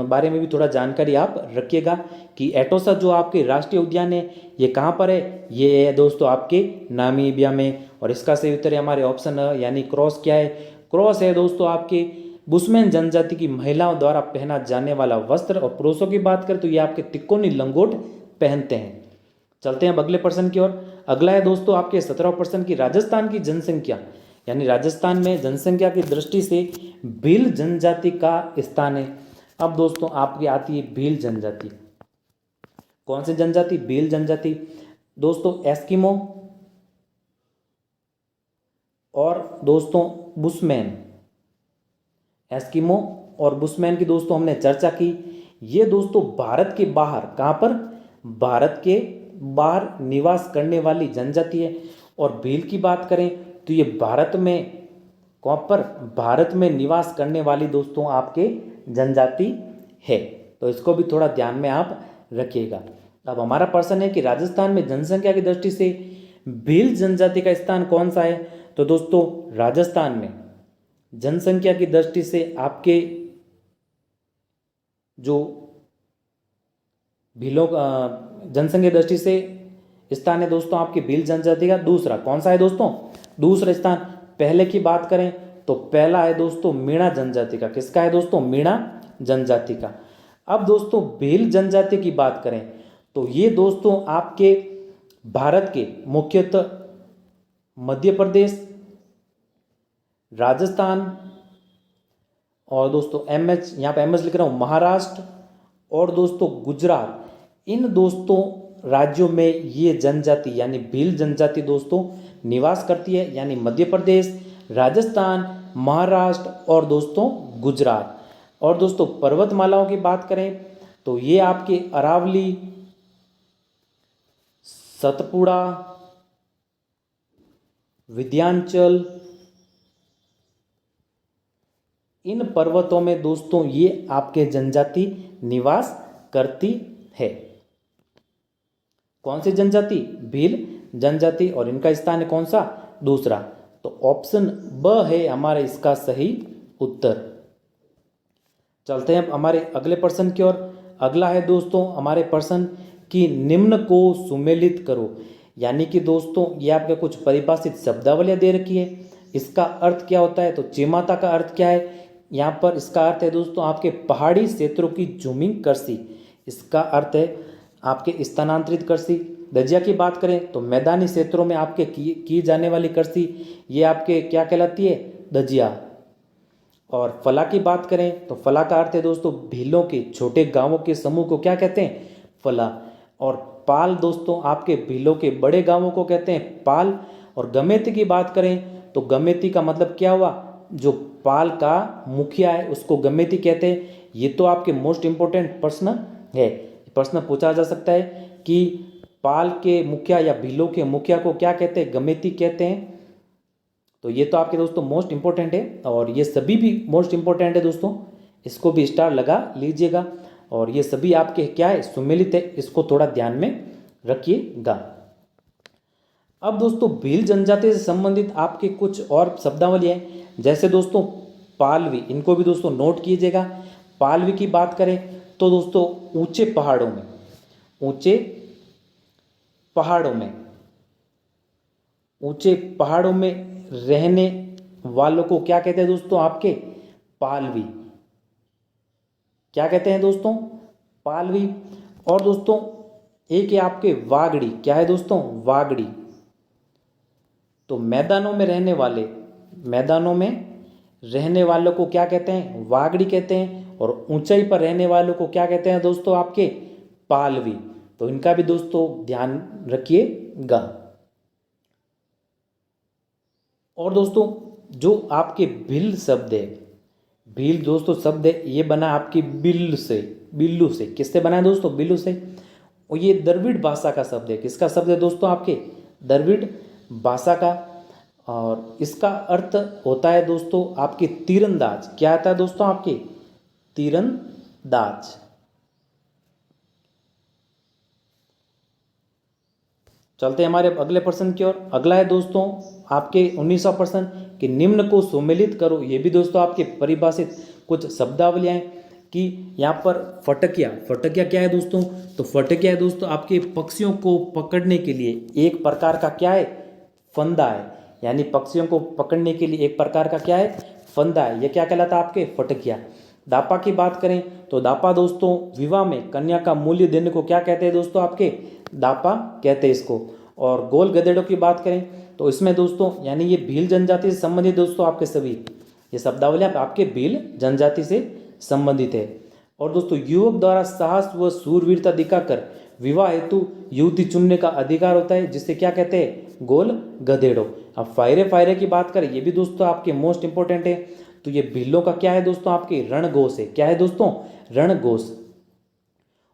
बारे में भी थोड़ा जानकारी आप रखिएगा कि एटोसा जो आपके राष्ट्रीय उद्यान है ये कहाँ पर है, ये है दोस्तों आपके नामीबिया में। और इसका सही उत्तर है हमारे ऑप्शन यानी क्रॉस क्या है, क्रॉस है दोस्तों आपके बुशमैन जनजाति की महिलाओं द्वारा पहना जाने वाला वस्त्र। और पुरुषों की बात करें तो ये आपके तिकोनी लंगोट पहनते हैं। चलते हैं अब अगले प्रश्न की ओर। अगला है दोस्तों आपके 17वां प्रश्न की राजस्थान की जनसंख्या, यानी राजस्थान में जनसंख्या की दृष्टि से भील जनजाति का स्थान है। अब दोस्तों आपकी आती है भील जनजाति। कौन सी जनजाति, भील जनजाति। दोस्तों एस्किमो और दोस्तों बुशमैन, एस्किमो और बुशमैन की दोस्तों हमने चर्चा की। ये दोस्तों भारत के बाहर, कहाँ पर, भारत के बाहर निवास करने वाली जनजाति है। और भील की बात करें तो ये भारत में, कहाँ पर, भारत में निवास करने वाली दोस्तों आपके जनजाति है। तो इसको भी थोड़ा ध्यान में आप रखिएगा। अब हमारा प्रश्न है कि राजस्थान में जनसंख्या की दृष्टि से भील जनजाति का स्थान कौन सा है। तो दोस्तों राजस्थान में जनसंख्या की दृष्टि से आपके जो भीलों का जनसंख्या की दृष्टि से स्थान है दोस्तों आपके भील जनजाति का दूसरा। कौन सा है दोस्तों, दूसरा स्थान। पहले की बात करें तो पहला है दोस्तों मीणा जनजाति का। किसका है दोस्तों, मीणा जनजाति का। अब दोस्तों भील जनजाति की बात करें तो ये दोस्तों आपके भारत के मुख्यतः मध्य प्रदेश, राजस्थान और दोस्तों एमएच, यहाँ पे एमएच लिख रहा हूँ, महाराष्ट्र और दोस्तों गुजरात, इन दोस्तों राज्यों में ये जनजाति यानी भील जनजाति दोस्तों निवास करती है। यानी मध्य प्रदेश, राजस्थान, महाराष्ट्र और दोस्तों गुजरात। और दोस्तों पर्वतमालाओं की बात करें तो ये आपके अरावली, सतपुड़ा, विंध्याचल, इन पर्वतों में दोस्तों ये आपके जनजाति निवास करती है। कौन सी जनजाति, भील जनजाति। और इनका स्थान है कौन सा, दूसरा। तो ऑप्शन ब है हमारा इसका सही उत्तर। चलते हैं अब हमारे अगले प्रश्न की ओर। अगला है दोस्तों हमारे प्रश्न कि निम्न को सुमेलित करो। यानी कि दोस्तों ये आपके कुछ परिभाषित शब्दावलियाँ दे रखी है। इसका अर्थ क्या होता है, तो चिमाता का अर्थ क्या है यहाँ पर? इसका अर्थ है दोस्तों आपके पहाड़ी क्षेत्रों की जूमिंग कृषि। इसका अर्थ है आपके स्थानांतरित कृषि। दजिया की बात करें तो मैदानी क्षेत्रों में आपके की जाने वाली कृषि, ये आपके क्या कहलाती है? दजिया। और फला की बात करें तो फला का अर्थ है दोस्तों भीलों के छोटे गांवों के समूह को क्या कहते हैं? फला। और पाल दोस्तों आपके भीलों के बड़े गांवों को कहते हैं पाल। और गमेती की बात करें तो गमेती का मतलब क्या हुआ? जो पाल का मुखिया है उसको गमेती कहते हैं। ये तो आपके मोस्ट इंपॉर्टेंट प्रश्न है। प्रश्न पूछा जा सकता है कि पाल के मुखिया या भीलों के मुखिया को क्या कहते हैं? गमेती कहते हैं। तो ये तो आपके दोस्तों मोस्ट इंपॉर्टेंट है, और ये सभी भी मोस्ट इंपॉर्टेंट है दोस्तों, इसको भी स्टार लगा लीजिएगा। और ये सभी आपके क्या है? सुमेलित है, इसको थोड़ा ध्यान में रखिएगा। अब दोस्तों भील जनजाति से संबंधित आपके कुछ और शब्दावली हैं, जैसे दोस्तों पालवी, इनको भी दोस्तों नोट कीजिएगा। पालवी की बात करें तो दोस्तों ऊंचे पहाड़ों में, ऊंचे पहाड़ों में, ऊंचे पहाड़ों में रहने वालों को क्या कहते हैं दोस्तों? आपके पालवी। क्या कहते हैं दोस्तों? पालवी। और दोस्तों एक है आपके वागड़ी। क्या है दोस्तों? वागड़ी। तो मैदानों में रहने वाले, मैदानों में रहने वालों को क्या कहते हैं? वागड़ी कहते हैं। और ऊंचाई पर रहने वालों को क्या कहते हैं दोस्तों? आपके पालवी। तो इनका भी दोस्तों ध्यान रखिएगा। और दोस्तों जो आपके भील शब्द है, भील दोस्तों शब्द है, ये बना आपकी बिल से, बिल्लू से। किससे बना है दोस्तों? बिल्लू से। और ये द्रविड़ भाषा का शब्द है। किसका शब्द है दोस्तों? आपके द्रविड़ भाषा का। और इसका अर्थ होता है दोस्तों आपके तीरंदाज। क्या आता है दोस्तों? आपके तीरंदाज। चलते हैं हमारे अगले प्रश्न की ओर। अगला है दोस्तों आपके 19वां प्रश्न कि निम्न को सुमेलित करो। ये भी दोस्तों आपके परिभाषित कुछ शब्दावलियाँ हैं कि यहाँ पर फटकिया। फटकिया क्या है दोस्तों? तो फटकिया है दोस्तों आपके पक्षियों को पकड़ने के लिए एक प्रकार का क्या है? फंदा है। यानी पक्षियों को पकड़ने के लिए एक प्रकार का क्या है? फंदा है। ये क्या कहलाता है? आपके फटकिया। दापा की बात करें तो दापा दोस्तों विवाह में कन्या का मूल्य देने को क्या कहते हैं दोस्तों? आपके दापा कहते हैं इसको। और गोल गधेड़ों की बात करें तो इसमें दोस्तों यानी ये भील जनजाति से संबंधित दोस्तों आपके सभी ये शब्दावलियाँ आपके भील जनजाति से संबंधित है। और दोस्तों युवक द्वारा साहस व सूरवीरता दिखाकर विवाह हेतु युवती चुनने का अधिकार होता है, जिससे क्या कहते हैं? गोल गधेड़ों। अब फायरे फायरे की बात करें, ये भी दोस्तों आपके मोस्ट इंपॉर्टेंट है। तो ये भीलों का क्या है दोस्तों? आपके रणघोष है। क्या है दोस्तों? रणघोष।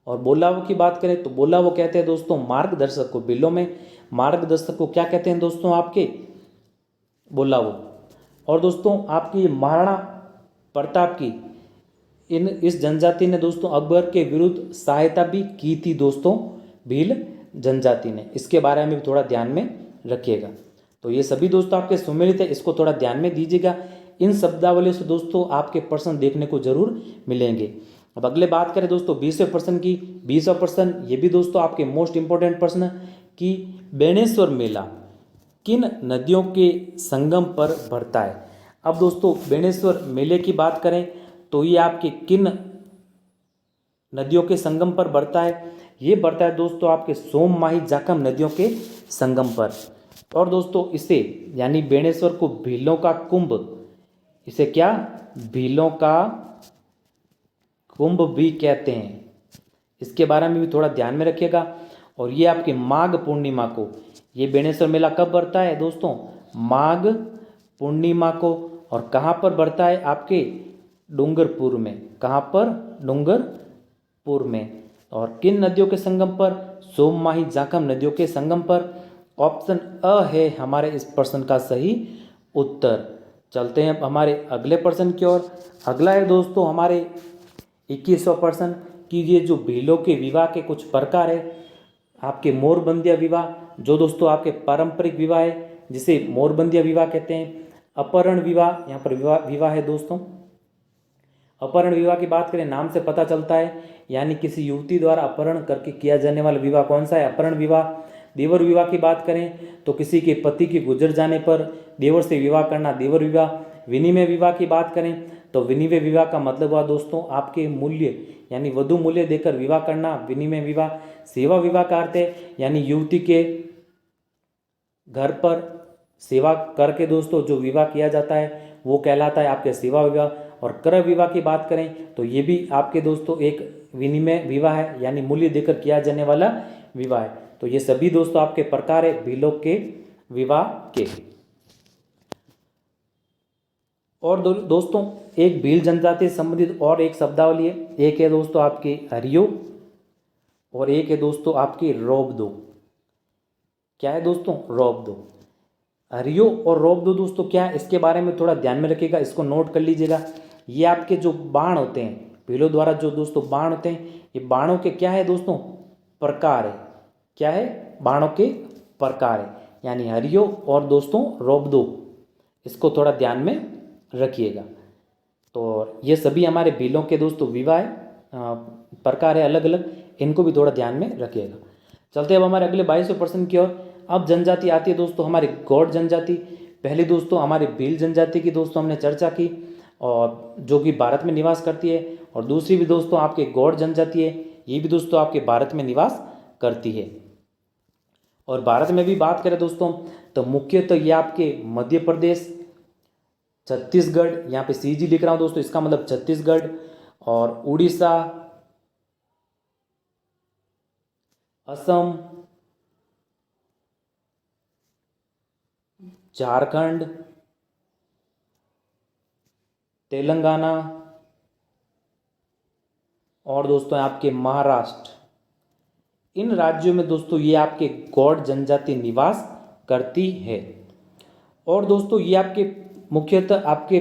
और बोलावो की बात करें तो बोलावो कहते हैं दोस्तों मार्गदर्शक को। बिलों में मार्गदर्शक को क्या कहते हैं दोस्तों? आपके बोलावो। और दोस्तों आपकी महाराणा प्रताप की इस जनजाति ने दोस्तों अकबर के विरुद्ध सहायता भी की थी दोस्तों, भील जनजाति ने। इसके बारे में भी थोड़ा ध्यान में रखिएगा। तो ये सभी दोस्तों आपके सुमेलित है, इसको थोड़ा ध्यान में दीजिएगा। इन शब्दावलियों से दोस्तों आपके प्रश्न देखने को जरूर मिलेंगे। अब अगले बात करें दोस्तों 20वें प्रश्न की। 20वां प्रश्न ये भी दोस्तों आपके मोस्ट इंपॉर्टेंट प्रश्न कि बेणेश्वर मेला किन नदियों के संगम पर बढ़ता है? अब दोस्तों बेणेश्वर मेले की बात करें तो ये आपके किन नदियों के संगम पर बढ़ता है? ये बढ़ता है दोस्तों आपके सोम माही जाखम नदियों के संगम पर। और दोस्तों इसे यानी बेणेश्वर को भीलों का कुंभ, इसे क्या? भीलों का कुंभ भी कहते हैं। इसके बारे में भी थोड़ा ध्यान में रखिएगा। और ये आपके माघ पूर्णिमा को, ये बेणेश्वर मेला कब बढ़ता है दोस्तों? माघ पूर्णिमा को। और कहाँ पर बढ़ता है? आपके डूंगरपुर में। कहाँ पर? डूंगरपुर में। और किन नदियों के संगम पर? सोम माही जाखम नदियों के संगम पर। ऑप्शन अ है हमारे इस प्रश्न का सही उत्तर। चलते हैं हमारे अगले प्रश्न की ओर। अगला है दोस्तों हमारे 21वां प्रश्न कि ये जो भीलों के विवाह के कुछ प्रकार है। आपके मोरबंदिया विवाह जो दोस्तों आपके पारंपरिक विवाह है, जिसे मोरबंदिया विवाह कहते हैं। अपहरण विवाह, यहाँ पर विवाह है दोस्तों। अपहरण विवाह की बात करें, नाम से पता चलता है, यानी किसी युवती द्वारा अपहरण करके किया जाने वाला विवाह कौन सा है? अपहरण विवाह। देवर विवाह की बात करें तो किसी के पति के गुजर जाने पर देवर से विवाह करना, देवर विवाह। विनिमय विवाह की बात करें तो विनिमय विवाह का मतलब हुआ दोस्तों आपके मूल्य यानी वधु मूल्य देकर विवाह करना, विनिमय विवाह। सेवा विवाह का अर्थ है यानी युवती के घर पर सेवा करके दोस्तों जो विवाह किया जाता है वो कहलाता है आपके सेवा विवाह। और क्रय विवाह की बात करें तो ये भी आपके दोस्तों एक विनिमय विवाह है, यानी मूल्य देकर किया जाने वाला विवाह है। तो ये सभी दोस्तों आपके प्रकार है भीलों के विवाह के। और दोस्तों एक भील जनजाति से संबंधित और एक शब्दावली है, एक है दोस्तों आपकी हरियो और एक है दोस्तों आपकी रोबदो। क्या है दोस्तों? रोबदो। हरियो और रोबदो दोस्तों क्या है, इसके बारे में थोड़ा ध्यान में रखिएगा, इसको नोट कर लीजिएगा। ये आपके जो बाण होते हैं, भीलों द्वारा जो दोस्तों बाण होते हैं, ये बाणों के क्या है दोस्तों? प्रकार है। क्या है? बाणों के प्रकार है, यानी हरियो और दोस्तों रोबदो, इसको थोड़ा ध्यान में रखिएगा। तो ये सभी हमारे भीलों के दोस्तों विवाह प्रकार है अलग अलग, इनको भी थोड़ा ध्यान में रखिएगा। चलते अब हमारे अगले 22वें प्रश्न की ओर। अब जनजाति आती है दोस्तों हमारी गौड़ जनजाति। पहले दोस्तों हमारी भील जनजाति की दोस्तों हमने चर्चा की, और जो कि भारत में निवास करती है, और दूसरी भी दोस्तों आपके गौड़ जनजाति है, ये भी दोस्तों आपके भारत में निवास करती है। और भारत में भी बात करें दोस्तों तो मुख्यतः ये आपके मध्य प्रदेश, छत्तीसगढ़, यहाँ पे सीजी लिख रहा हूँ दोस्तों, इसका मतलब छत्तीसगढ़, और उड़ीसा, असम, झारखंड, तेलंगाना और दोस्तों आपके महाराष्ट्र, इन राज्यों में दोस्तों ये आपके गौड़ जनजाति निवास करती है। और दोस्तों ये आपके मुख्यतः आपके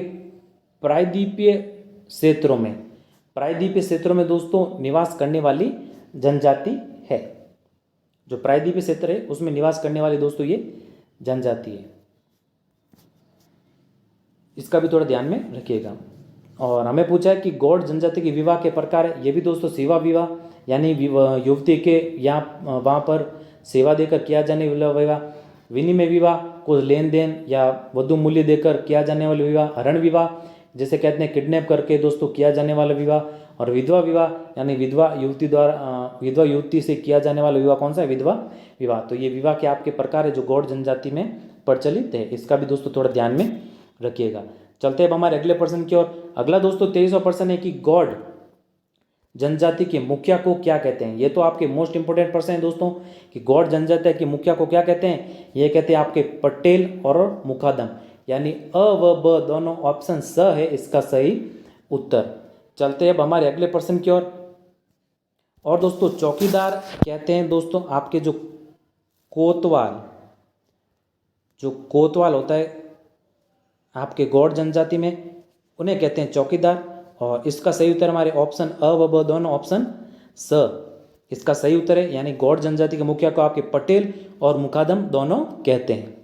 प्रायद्वीपीय क्षेत्रों में दोस्तों निवास करने वाली जनजाति है। जो प्रायद्वीपीय क्षेत्र है उसमें निवास करने वाली दोस्तों ये जनजाति है, इसका भी थोड़ा ध्यान में रखिएगा। और हमें पूछा है कि गौड़ जनजाति के विवाह के प्रकार है, ये भी दोस्तों सेवा विवाह, यानी युवती के यहाँ वहाँ पर सेवा देकर किया जाने वाला विवाह। विनिमय विवाह, कुछ लेन देन या वधु मूल्य देकर किया जाने वाला विवाह। हरण विवाह, जैसे कहते हैं किडनैप करके दोस्तों किया जाने वाला विवाह। और विधवा विवाह, यानी विधवा युवती से किया जाने वाला विवाह कौन सा है? विधवा विवाह। तो ये विवाह के आपके प्रकार है जो गौड़ जनजाति में प्रचलित है, इसका भी दोस्तों थोड़ा ध्यान में रखिएगा। चलते अब हमारे अगले प्रश्न की ओर। अगला दोस्तों 23वां प्रश्न है कि गौड़ जनजाति के मुखिया को क्या कहते हैं? ये तो आपके मोस्ट इंपोर्टेंट प्रश्न है दोस्तों कि गौड़ जनजाति के मुखिया को क्या कहते हैं? ये कहते हैं आपके पटेल और मुकादम, यानी अ व ब दोनों ऑप्शन स है इसका सही उत्तर। चलते अब हमारे अगले प्रश्न की ओर। और दोस्तों चौकीदार कहते हैं दोस्तों आपके जो कोतवाल होता है आपके गौड़ जनजाति में, उन्हें कहते हैं चौकीदार। और इसका सही उत्तर हमारे ऑप्शन अ व ब दोनों ऑप्शन स, इसका सही उत्तर है, यानी गौड़ जनजाति के मुखिया को आपके पटेल और मुकादम दोनों कहते हैं।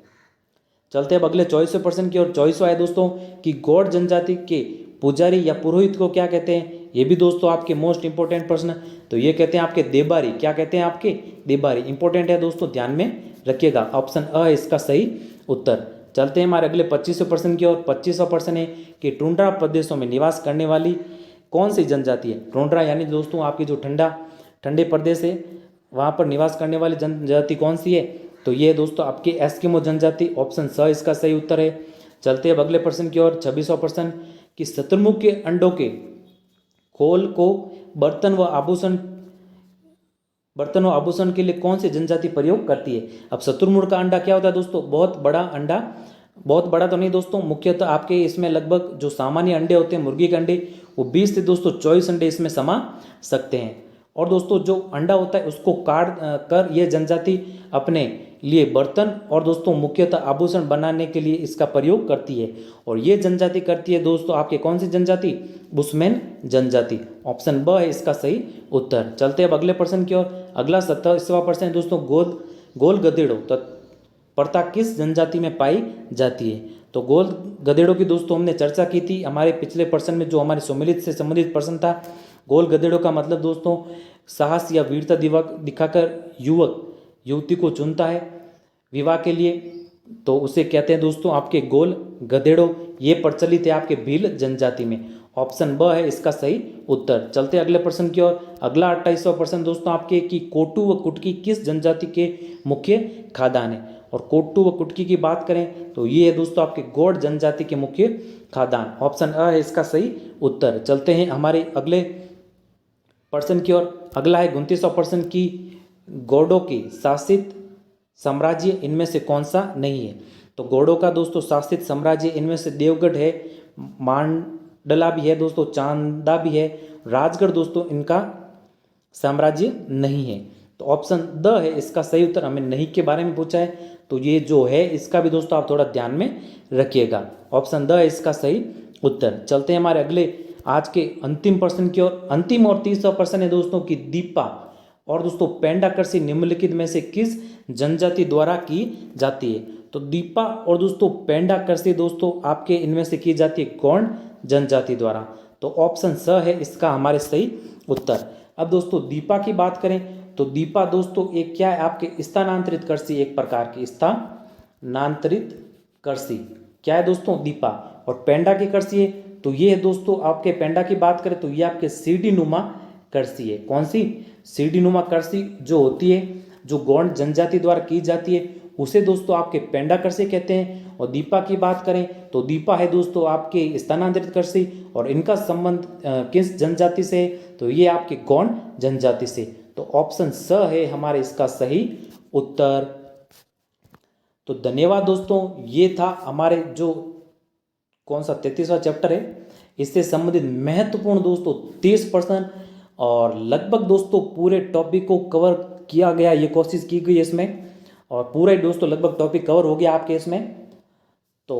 चलते अब अगले 24वें प्रश्न की ओर। 24वां है दोस्तों कि गौड़ जनजाति के पुजारी या पुरोहित को क्या कहते हैं? ये भी दोस्तों आपके मोस्ट इंपोर्टेंट प्रश्न, तो ये कहते हैं आपके देबारी। क्या कहते हैं? आपके देबारी। इंपॉर्टेंट है दोस्तों, ध्यान में रखिएगा, ऑप्शन अ है इसका सही उत्तर। चलते हैं हमारे अगले 25वें प्रश्न की ओर। 25वां प्रश्न है कि टुंड्रा प्रदेशों में निवास करने वाली कौन सी जनजाति है? टुंड्रा यानी दोस्तों आपकी जो ठंडे प्रदेश है वहाँ पर निवास करने वाली जनजाति कौन सी है? तो ये दोस्तों आपके एस्किमो जनजाति, ऑप्शन स इसका सही उत्तर है। चलते अब अगले प्रश्न की ओर। 26वां प्रश्न कि शतुरमुर्ग के अंडों के खोल को बर्तन व आभूषण के लिए कौन सी जनजाति प्रयोग करती है? अब शतुरमुर्ग का अंडा क्या होता है दोस्तों? बहुत बड़ा अंडा, बहुत बड़ा तो नहीं दोस्तों, मुख्यतः आपके इसमें लगभग जो सामान्य अंडे होते हैं मुर्गी के अंडे, वो 20 से दोस्तों 24 अंडे इसमें समा सकते हैं। और दोस्तों जो अंडा होता है उसको काट कर ये जनजाति अपने लिए बर्तन और दोस्तों मुख्यतः आभूषण बनाने के लिए इसका प्रयोग करती है। और ये जनजाति करती है दोस्तों आपके कौन सी जनजाति? बुशमैन जनजाति, ऑप्शन ब है इसका सही उत्तर। चलते अब अगले प्रश्न की ओर। अगला 27वां प्रश्न है दोस्तों गोल गधेड़ों प्रथा किस जनजाति में पाई जाती है? तो गोल गधेड़ों की दोस्तों हमने चर्चा की थी हमारे पिछले प्रश्न में, जो हमारे सम्मिलित से संबंधित प्रश्न था। गोल गधेड़ों का मतलब दोस्तों साहस या वीरता दिखाकर युवक युवती को चुनता है विवाह के लिए, तो उसे कहते हैं दोस्तों आपके गोल गधेड़ों। ये प्रचलित है आपके भील जनजाति में। ऑप्शन ब है इसका सही उत्तर। चलते अगले प्रश्न की ओर। अगला 28वां प्रश्न दोस्तों आपके कि कोटू व कुटकी किस जनजाति के मुख्य खाद्यान्न है। और कोटू व कुटकी की बात करें तो ये है दोस्तों आपके गौड़ जनजाति के मुख्य खाद्यान्न। ऑप्शन अ है इसका सही उत्तर। चलते हैं हमारे अगले प्रश्न की ओर। अगला है 29वां प्रश्न की गौड़ों की शासित साम्राज्य इनमें से कौन सा नहीं है। तो गौड़ों का दोस्तों शासित साम्राज्य इनमें से देवगढ़ है, मांडला भी है दोस्तों, चांदा भी है, राजगढ़ दोस्तों इनका साम्राज्य नहीं है। तो ऑप्शन द है इसका सही उत्तर। हमें नहीं के बारे में पूछा है तो ये जो है इसका भी दोस्तों आप थोड़ा ध्यान में रखिएगा। ऑप्शन द है इसका सही उत्तर। चलते हैं हमारे अगले आज के अंतिम प्रश्न की ओर। अंतिम और 30वां प्रश्न है दोस्तों कि दीपा और दोस्तों पेंडा कृषि निम्नलिखित में से किस जनजाति द्वारा की जाती है। तो दीपा और दोस्तों पेंडा कृषि दोस्तों आपके इनमें से की जाती है कौन जनजाति द्वारा। तो ऑप्शन स है इसका हमारे सही उत्तर। अब दोस्तों दीपा की बात करें तो दीपा दोस्तों एक क्या है आपके स्थानांतरित कृषि, एक प्रकार की स्थानांतरित कृषि क्या है दोस्तों दीपा। और पेंडा की कृषि है तो ये है दोस्तों आपके पेंडा की बात करें तो ये आपके सीढ़ी नुमा कृषि है। कौन सी सीढ़ी नुमा कृषि जो होती है जो गौड़ जनजाति द्वारा की जाती है उसे दोस्तों आपके पेंडा कृषि कहते हैं। और दीपा की बात करें तो दीपा है दोस्तों आपके स्थानांतरित कृषि और इनका संबंध किस जनजाति से, तो ये आपके गौड़ जनजाति से। तो ऑप्शन स है हमारे इसका सही उत्तर। तो धन्यवाद दोस्तों, ये था हमारे जो कौन सा 33वां चैप्टर है इससे संबंधित महत्वपूर्ण दोस्तों 30 प्रश्न, और लगभग दोस्तों पूरे टॉपिक को कवर किया गया, ये कोशिश की गई इसमें, और पूरा ही दोस्तों लगभग टॉपिक कवर हो गया आपके इसमें। तो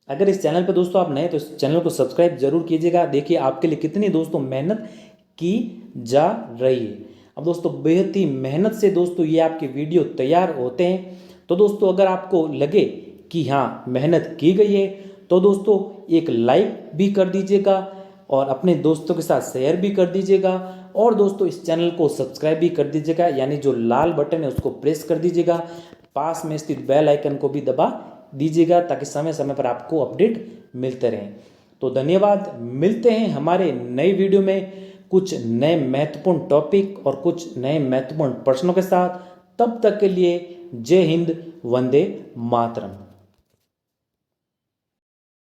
अगर इस चैनल पे दोस्तों आप नए तो इस चैनल को सब्सक्राइब जरूर कीजिएगा। देखिए आपके लिए कितनी दोस्तों मेहनत की जा रही है। अब दोस्तों बेहद ही मेहनत से दोस्तों ये आपके वीडियो तैयार होते हैं। तो दोस्तों अगर आपको लगे कि हाँ मेहनत की गई है तो दोस्तों एक लाइक भी कर दीजिएगा और अपने दोस्तों के साथ शेयर भी कर दीजिएगा, और दोस्तों इस चैनल को सब्सक्राइब भी कर दीजिएगा, यानी जो लाल बटन है उसको प्रेस कर दीजिएगा, पास में स्थित बेल आइकन को भी दबा दीजिएगा ताकि समय समय पर आपको अपडेट मिलते रहें। तो धन्यवाद, मिलते हैं हमारे नई वीडियो में कुछ नए महत्वपूर्ण टॉपिक और कुछ नए महत्वपूर्ण प्रश्नों के साथ। तब तक के लिए जय हिंद, वंदे मातरम।